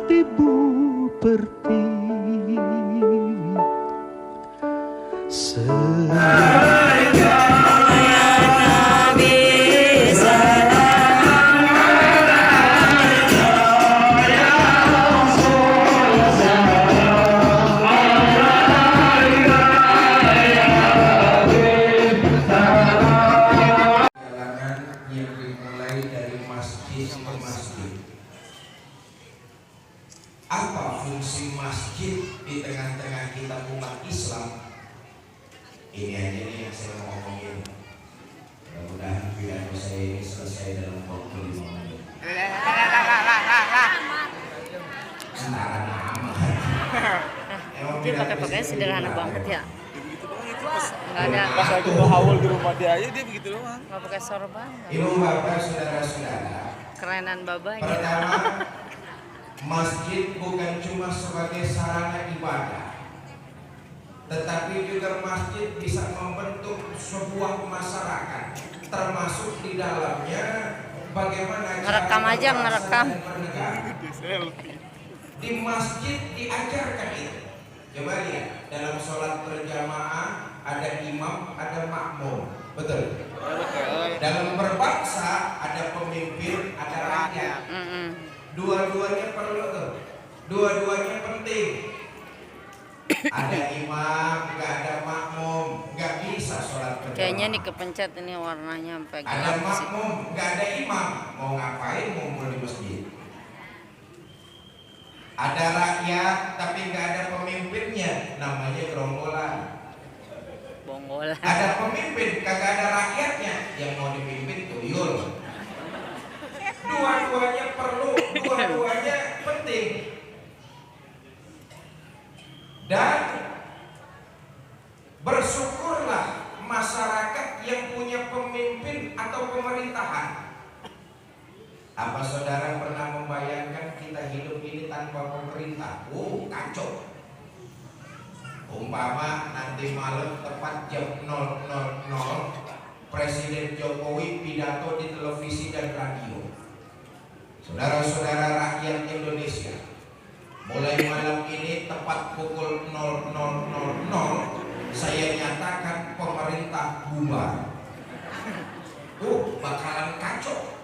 Ibu Pertiwi. Apa fungsi masjid di tengah-tengah kita umat Islam? Ini aja nih yang saya mau ngomongin. Mudah-mudahan pidato saya ini selesai dalam waktu 5 menit. Setara nama. Dia pakai-pakainya sederhana banget ya. Nggak ada. Pas lagi berhaul di rumah dia aja dia begitu doang. Nggak pakai sorban. Ibu bapak saudara-saudara. Kerenan babanya. Pertama, masjid bukan cuma sebagai sarana ibadah, tetapi juga masjid bisa membentuk sebuah masyarakat, termasuk di dalamnya bagaimana Ngerekam aja, ngerekam. Di masjid diajarkan itu. Coba lihat, dalam sholat berjamaah ada imam, ada makmum, betul? Dalam berbangsa ada pemimpin, ada rakyat. Dua-duanya perlu tuh, dua-duanya penting. Ada imam, nggak ada makmum, nggak bisa sholat berjamaah. Kayaknya nih kepencet ini warnanya sampai Ada gelap sih. makmum, nggak ada imam, mau ngapain ngumpul di masjid? Ada rakyat tapi nggak ada pemimpinnya, namanya gerombolan. Bonggolan. Ada pemimpin, kagak ada rakyatnya, yang mau dipimpin tuyul. Dua-duanya perlu, dua-duanya penting. Dan bersyukurlah masyarakat yang punya pemimpin atau pemerintahan. Apa saudara pernah membayangkan kita hidup ini tanpa pemerintah? Kacau. Umpama nanti malam tepat jam 00.00 Presiden Jokowi pidato di televisi dan radio. Saudara-saudara rakyat Indonesia, mulai malam ini tepat pukul 00.00 saya nyatakan pemerintah bubar. Bakalan kacau.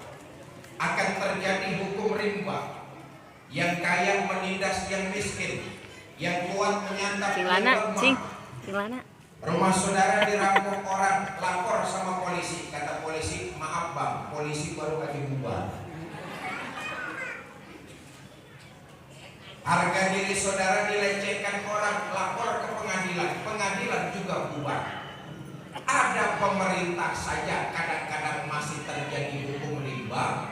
Akan terjadi hukum rimba. Yang kaya menindas yang miskin, yang kuat menyantap yang lemah. Gimana? Rumah saudara dirampok orang, lapor sama polisi. Kata polisi, maaf bang, polisi baru aja bubar. Harga diri saudara dilecehkan orang, lapor ke pengadilan, pengadilan juga bubar. Ada pemerintah saja kadang-kadang masih terjadi hukum rimba,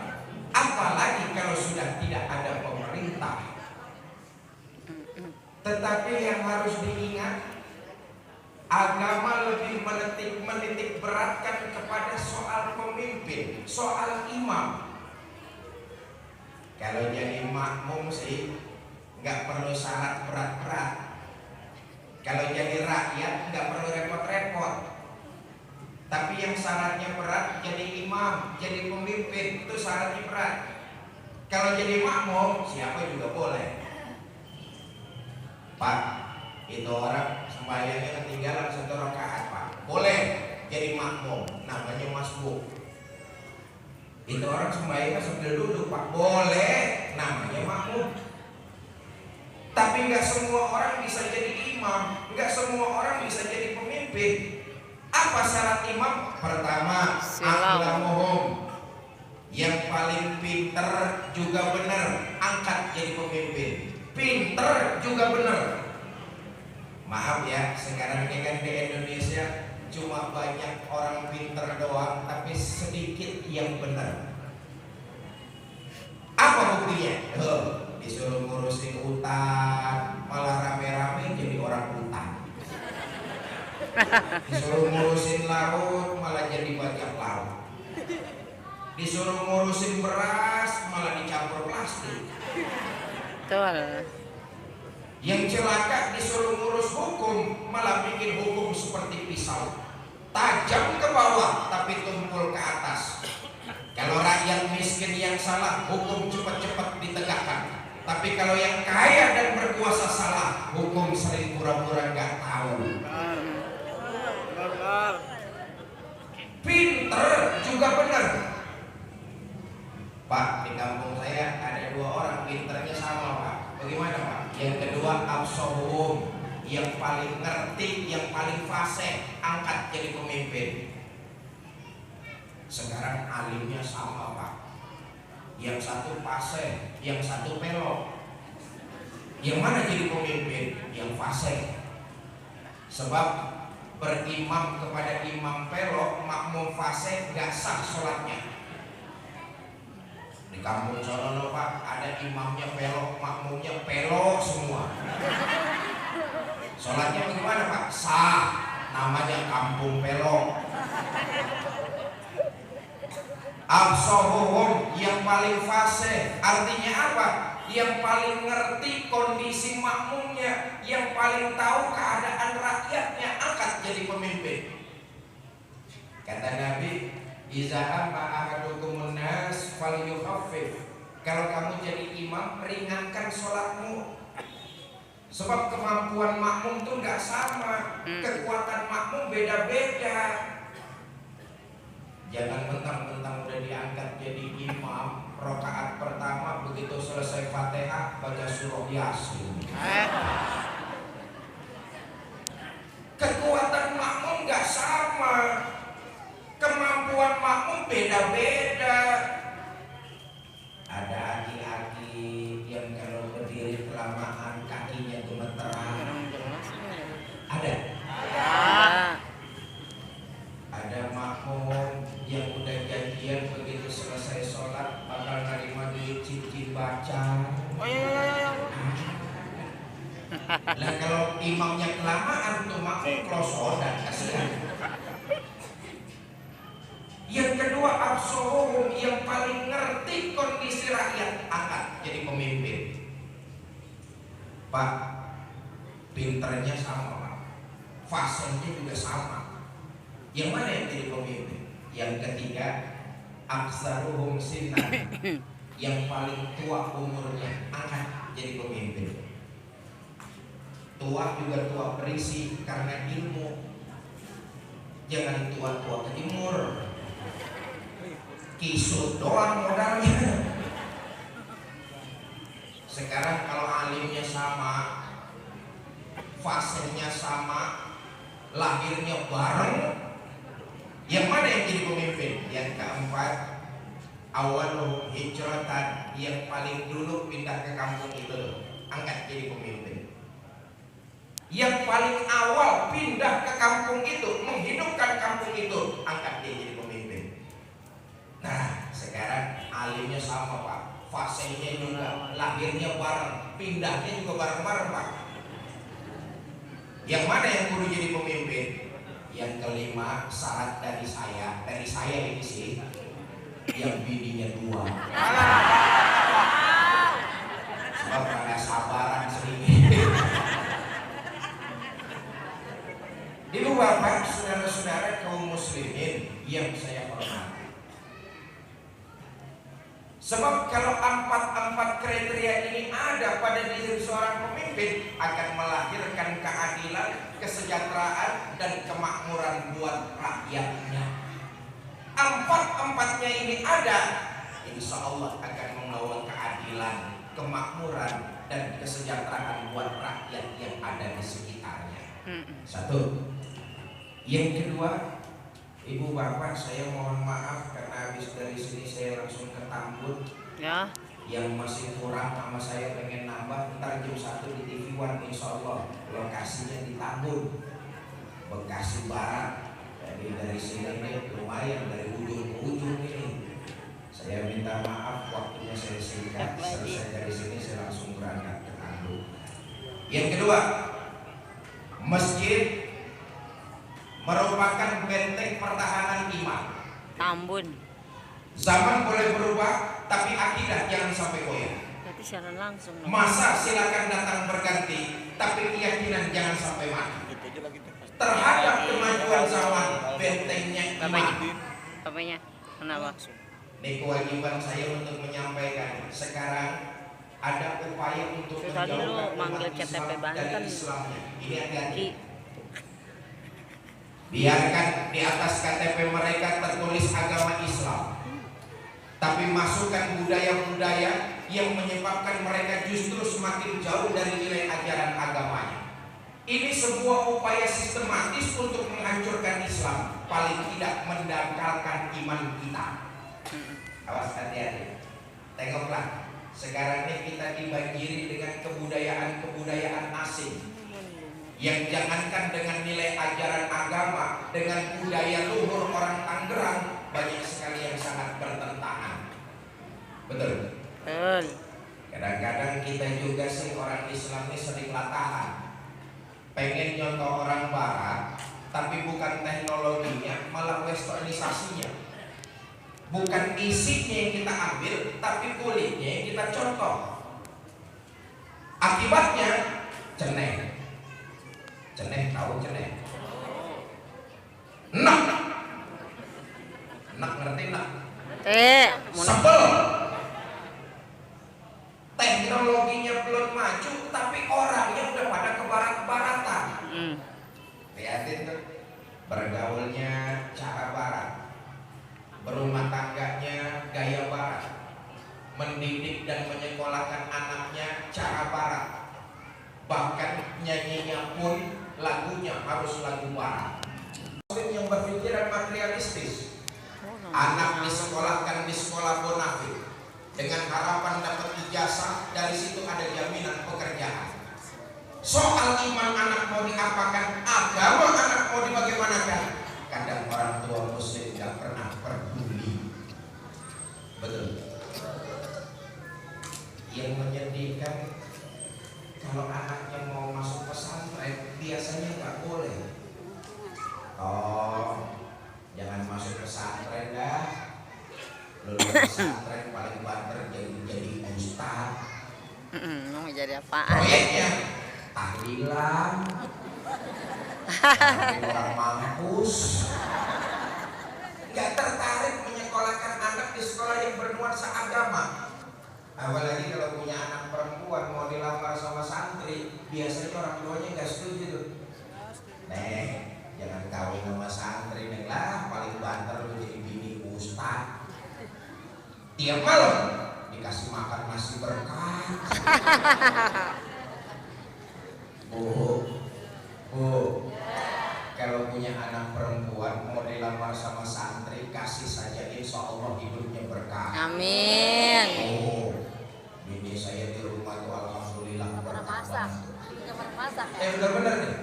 apalagi kalau sudah tidak ada pemerintah. Tetapi yang harus diingat, agama lebih menitik beratkan kepada soal pemimpin, soal imam. Kalau jadi makmum sih nggak perlu syarat berat-berat. Kalau jadi rakyat nggak perlu repot-repot. Tapi yang syaratnya berat jadi imam, jadi pemimpin, itu syaratnya berat. Kalau jadi makmum siapa juga boleh. Pak, itu orang sembahyangnya ketinggalan 1 rakaat Pak, boleh jadi makmum, namanya masbuk. Itu orang sembahyangnya sambil duduk Pak, boleh, namanya makmum. Tapi nggak semua orang bisa jadi imam, nggak semua orang bisa jadi pemimpin. Apa syarat imam? Pertama, aklamuhum, yang paling pinter juga benar, angkat jadi pemimpin. Pinter juga benar. Maaf ya, sekarang ini kan di Indonesia cuma banyak orang pinter doang, tapi sedikit yang benar. Apa buktinya? Disuruh ngurusin hutan, malah rame-rame jadi orang hutan. Disuruh ngurusin laut, malah jadi bajak laut. Disuruh ngurusin beras, malah dicampur plastik. Betul. Yang celaka disuruh ngurus hukum, malah bikin hukum seperti pisau, tajam ke bawah tapi tumpul ke atas. Kalau rakyat miskin yang salah, hukum cepat-cepat ditegakkan. Tapi kalau yang kaya dan berkuasa salah, hukum sering pura-pura nggak tahu. Pinter juga benar. Pak, di kampung saya ada 2 orang pinternya sama, Pak. Bagaimana, Pak? Yang kedua absohum, yang paling ngerti, yang paling fasih, angkat jadi pemimpin. Sekarang alimnya sama, Pak. Yang satu fasih, yang satu pelok. Yang mana jadi pemimpin? Yang fasih. Sebab berimam kepada imam pelok, makmum fasih gak sah sholatnya. Di kampung sono, Pak, ada imamnya pelok, makmumnya pelok semua. Sholatnya bagaimana, Pak? Sah, namanya kampung pelok. Absohuhum, yang paling fasih, artinya apa? Yang paling ngerti kondisi makmumnya, yang paling tahu keadaan rakyatnya, angkat jadi pemimpin. Kata Nabi, iza amma ahadukumun nas falyukhaffif. Kalau kamu jadi imam, ringankan sholatmu. Sebab kemampuan makmum tuh nggak sama, kekuatan makmum beda-beda. Jangan mentang-mentang udah diangkat jadi imam, rakaat pertama begitu selesai Fatihah baca surah Yasin. Kekuatan makmum nggak sama, kemampuan makmum beda-beda. Ada aki-aki yang kalau berdiri kelamaan kakinya gemeteran. Ada. Ada makmum yang udah janjian begitu selesai sholat bakal nerima duit cincin baca. Nah kalau imamnya kelamaan tuh makmum klosodan kasihan. Yang kedua absohum, yang paling ngerti kondisi rakyat, angkat jadi pemimpin. Pak, pinternya sama, Pak. Fasenya juga sama. Yang mana yang jadi pemimpin? Yang ketiga aksaruhum sinnan, yang paling tua umurnya, angkat jadi pemimpin. Tua juga tua berisi karena ilmu. Jangan tua-tua kejemur, kisut doang modalnya. Sekarang kalau alimnya sama, fasenya sama, lahirnya bareng, yang mana yang jadi pemimpin? Yang keempat awaluhum hijratan, yang paling dulu pindah ke kampung itu, angkat jadi pemimpin. Yang paling awal pindah ke kampung itu, menghidupkan kampung itu, angkat dia jadi pemimpin. Nah sekarang alimnya sama, Pak, fasenya juga, lahirnya bareng, pindahnya juga bareng-bareng, Pak. Yang mana yang kudu jadi pemimpin? Yang kelima syarat dari saya ini sih, yang bininya 2. Sebab pada sabaran sedikit. Ibu bapak, saudara-saudara kaum muslimin yang saya hormati. Sebab kalau 4 kriteria ini ada pada diri seorang pemimpin, akan melahirkan keadilan, kesejahteraan, dan kemakmuran buat rakyatnya. 4-4-nya ini ada, insya Allah akan membawa keadilan, kemakmuran, dan kesejahteraan buat rakyat yang ada di sekitarnya. Satu. Yang kedua, ibu bapak, saya mohon maaf karena habis dari sini saya langsung ke Tambun. Ya. Yang masih kurang sama saya pengen nambah, ntar jam 1 di TV One insya Allah. Lokasinya di Tambun, Bekasi Barat. Jadi dari sini ini lumayan, dari ujung ke ujung ini. Saya minta maaf waktunya saya singkat. Selesai dari sini saya langsung berangkat ke Tambun. Yang kedua, masjid merupakan benteng pertahanan iman. Tambun. Zaman boleh berubah, tapi akidah jangan sampai goyah. Berarti siaran langsung. Masa silakan datang berganti, tapi keyakinan jangan sampai mati. Terhadap kemajuan zaman, bentengnya iman. Apanya? Kenapa? Ini kewajiban saya untuk menyampaikan. Sekarang ada upaya untuk Itu tadi lu menjauhkan manggil umat KTP Islam dari Banten. Islamnya. Ini hati-hati. Ki. Biarkan di atas KTP mereka tertulis agama Islam, tapi masukkan budaya-budaya yang menyebabkan mereka justru semakin jauh dari nilai ajaran agamanya. Ini sebuah upaya sistematis untuk menghancurkan Islam, paling tidak mendangkalkan iman kita. Awas, hati-hati. Tengoklah, sekarang ini kita dibanjiri dengan kebudayaan-kebudayaan asing yang jangankan dengan nilai ajaran agama, dengan budaya luhur orang Tangerang banyak sekali yang sangat bertentangan. Betul? Betul. Kadang-kadang kita juga sih orang Islam ini sering latahan, pengen nyontoh orang Barat, tapi bukan teknologinya, malah westernisasinya. Bukan isinya yang kita ambil, tapi kulitnya yang kita contoh. Akibatnya ceneh. Ceneh, tahu ceneh? Nak. Nak, ngerti nak? Sebel. Teknologinya belum maju, tapi orangnya udah pada ke barat-baratan. Lihatin tuh, bergaulnya cara barat, berumah tangganya gaya barat, mendidik dan menyekolahkan anaknya cara barat, bahkan nyanyinya pun lagunya harus lagu barat. Muslim yang berpikiran materialistis, anak disekolahkan di sekolah bonafit dengan harapan dapat ijazah, dari situ ada jaminan pekerjaan. Soal iman anak mau diapakan, agama anak mau dibagaimanakan, kadang orang tua Muslim tidak pernah peduli. Betul. Yang menyedihkan, kalau anaknya mau masuk pesantren biasanya nggak boleh. Oh, jangan masuk pesantren dah. Lulus pesantren paling banter jadi ustaz. Mau jadi apaan? Proyeknya tahlilan, orang mampus. Nggak tertarik menyekolahkan anak di sekolah yang bernuansa agama. Apalagi kalau punya anak perempuan mau dilamar sama santri, biasanya orang tuanya nggak setuju tuh. Nih, jangan kawin sama santri, neng lah paling banter lu jadi bini ustaz. Tiap malam dikasih makan nasi berkah. Bu, kalau punya anak perempuan mau dilamar sama santri, kasih saja, insya Allah hidupnya berkah. Amin. Oh, bini saya di rumah tuh alhamdulillah berkah banget. Bener-bener nih.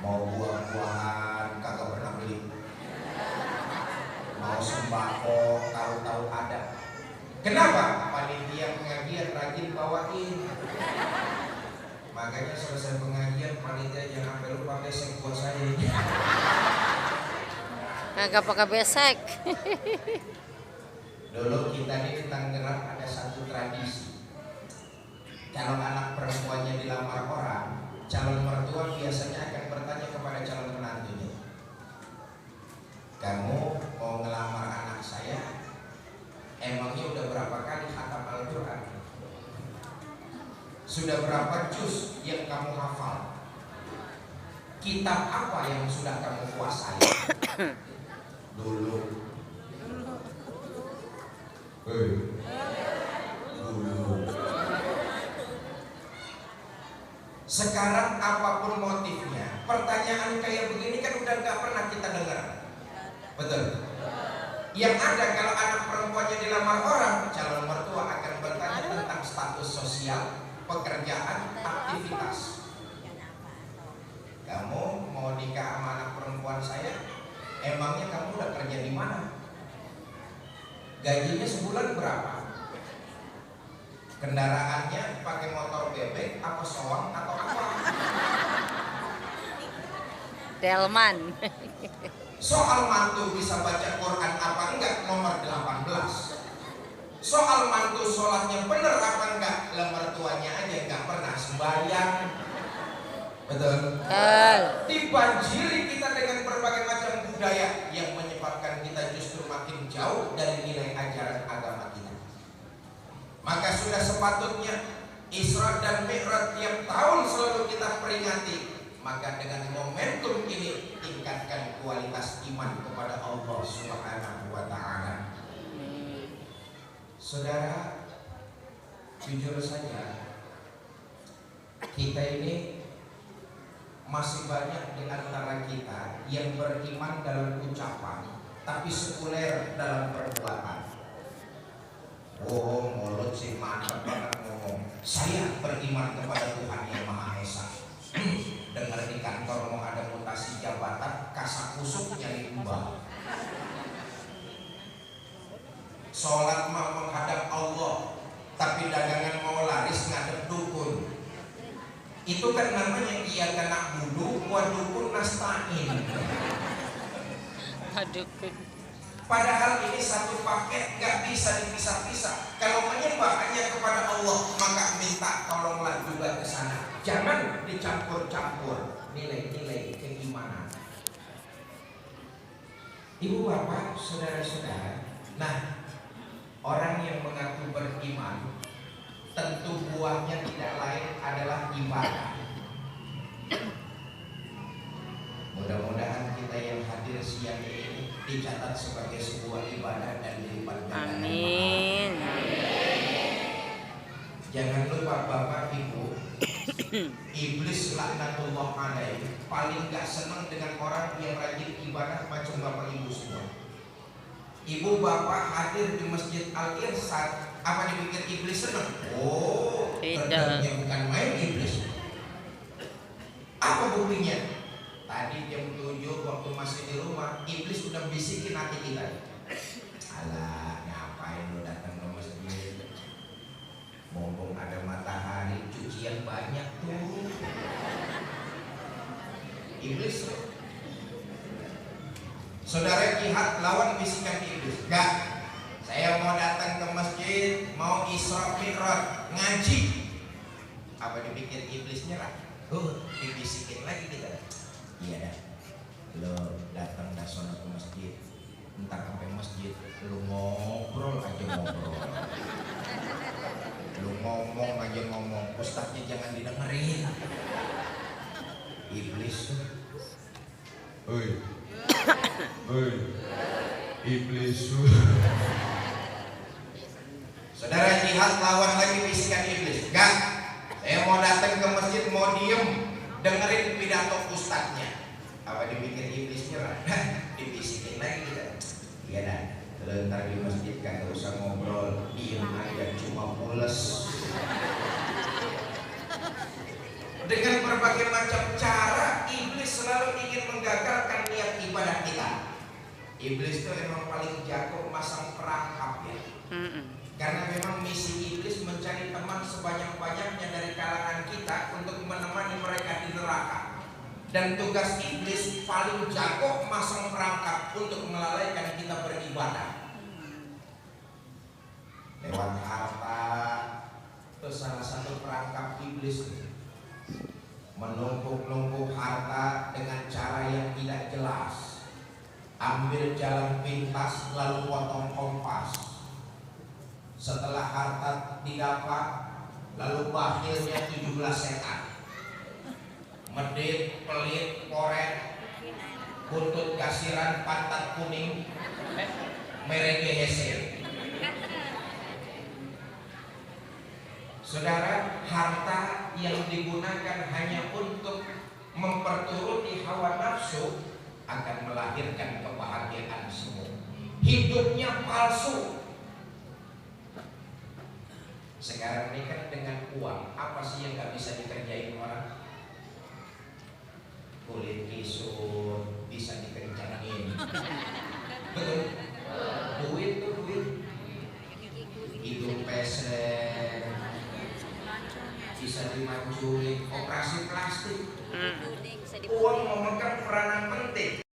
Mau buah-buahan kagak pernah beli. Mau sembako tahu-tahu ada. Kenapa? Panitia pengajian rajin bawain. Makanya selesai pengajian panitia jangan sampai lupa besek buat saya. Kagak pakai besek. Dulu kita di Tangerang ada satu tradisi. Kalau anak perempuannya dilamar orang, calon mertua biasanya akan bertanya kepada calon menantunya, kamu mau ngelamar anak saya, emangnya udah berapa kali khatam Al-Quran? Sudah berapa juz yang kamu hafal? Kitab apa yang sudah kamu kuasai? Dulu. Dulu. Sekarang apapun motifnya, pertanyaan kayak begini kan udah gak pernah kita dengar. Betul. Yang ada kalau anak perempuannya dilamar orang, calon mertua akan bertanya tentang status sosial, pekerjaan, aktivitas. Kamu mau nikah sama anak perempuan saya? Emangnya kamu udah kerja di mana? Gajinya sebulan berapa? Kendaraannya pakai motor bebek, apa soang atau apa? Delman. Soal mantu bisa baca Quran apa enggak, nomor 18. Soal mantu sholatnya bener apa enggak, mertuanya aja enggak pernah sembahyang. Betul? Dibanjiri kita dengan berbagai macam budaya yang menyebabkan kita justru makin jauh dari nilai ajaran agama kita. Maka sudah sepatutnya Isra dan Mi'raj tiap tahun selalu kita peringati. Maka dengan momentum ini tingkatkan kualitas iman kepada Allah Subhanahu wa taala. Saudara, jujur saja kita ini masih banyak di antara kita yang beriman dalam ucapan tapi sekuler dalam perbuatan. Oh, mulut sih mantap banget ngomong. Saya beriman kepada Tuhan yang Maha Esa. Dengar di kantor mau ada mutasi jabatan, kasak kusuk nyari mbah. Sholat mau menghadap Allah, tapi dagangan mau laris ngadep dukun. Itu kan namanya iya kena budu, wadukun nasta'in. Dukun. Padahal ini satu paket, gak bisa dipisah-pisah. Kalau menyembah hanya kepada Allah, maka minta tolonglah juga ke sana. Jangan dicampur-campur nilai-nilai keimanan. Ibu bapak, saudara-saudara, nah, orang yang mengaku beriman, tentu buahnya tidak lain adalah ibadah. Mudah-mudahan kita yang hadir siang ini dicatat sebagai sebuah ibadah dan dilipat gandakan. Amin. Jangan lupa Bapak Ibu, iblis laknatullah alaihi paling gak senang dengan orang yang rajin ibadah macam Bapak Ibu semua. Ibu bapak hadir di Masjid Al-Irsyad, apa dipikir iblis senang? Oh, ternyata bukan main iblis. Apa buktinya? Tadi jam 7 waktu masih di rumah, iblis udah bisikin hati kita. Alah, ngapain lu datang ke masjid? Mumpung ada matahari, cucian banyak tuh. Iblis. Saudara jihad lawan bisikan iblis. Enggak. Saya mau datang ke masjid, mau Isra Mi'raj, ngaji. Apa dipikir iblis nyerah? Dibisikin lagi kita. Iya dah, lo datang dah sono ke masjid, entar sampai masjid, lo ngobrol aja ngobrol, lo ngomong aja ngomong, ustadznya jangan didengerin. Iblis, oi, iblis. Saudara jihad lawan lagi bisikan iblis. Enggak, saya mau datang ke masjid, mau diem, dengerin pidato ustadznya. Apa dipikir iblis nyerah? Dibisikin lagi kita. Iya dah, kalau ntar di masjid kan gak usah ngobrol, diem aja cuma pules. Dengan berbagai macam cara iblis selalu ingin menggagalkan niat ibadah kita. Iblis itu emang paling jago masang perangkap ya. Karena memang misi iblis mencari teman sebanyak-banyaknya dari kalangan kita untuk menemani mereka di neraka. Dan tugas iblis paling jago masang perangkap untuk melalaikan kita beribadah. Lewat harta, itu salah satu perangkap iblis. Menumpuk-numpuk harta dengan cara yang tidak jelas. Ambil jalan pintas lalu potong kompas. Setelah harta didapat, lalu bakhilnya 17 setan. Medit, pelit, koret, buntut kasiran, pantat kuning, merege hesir. Saudara, harta yang digunakan hanya untuk memperturuti hawa nafsu akan melahirkan kebahagiaan semu. Hidupnya palsu. Sekarang ini kan dengan uang, apa sih yang gak bisa dikerjain orang? Kulit kisut bisa dikencangin. Betul? Duit tuh duit. Hidung pesek bisa dimanculin. Operasi plastik. Uang memegang peranan penting.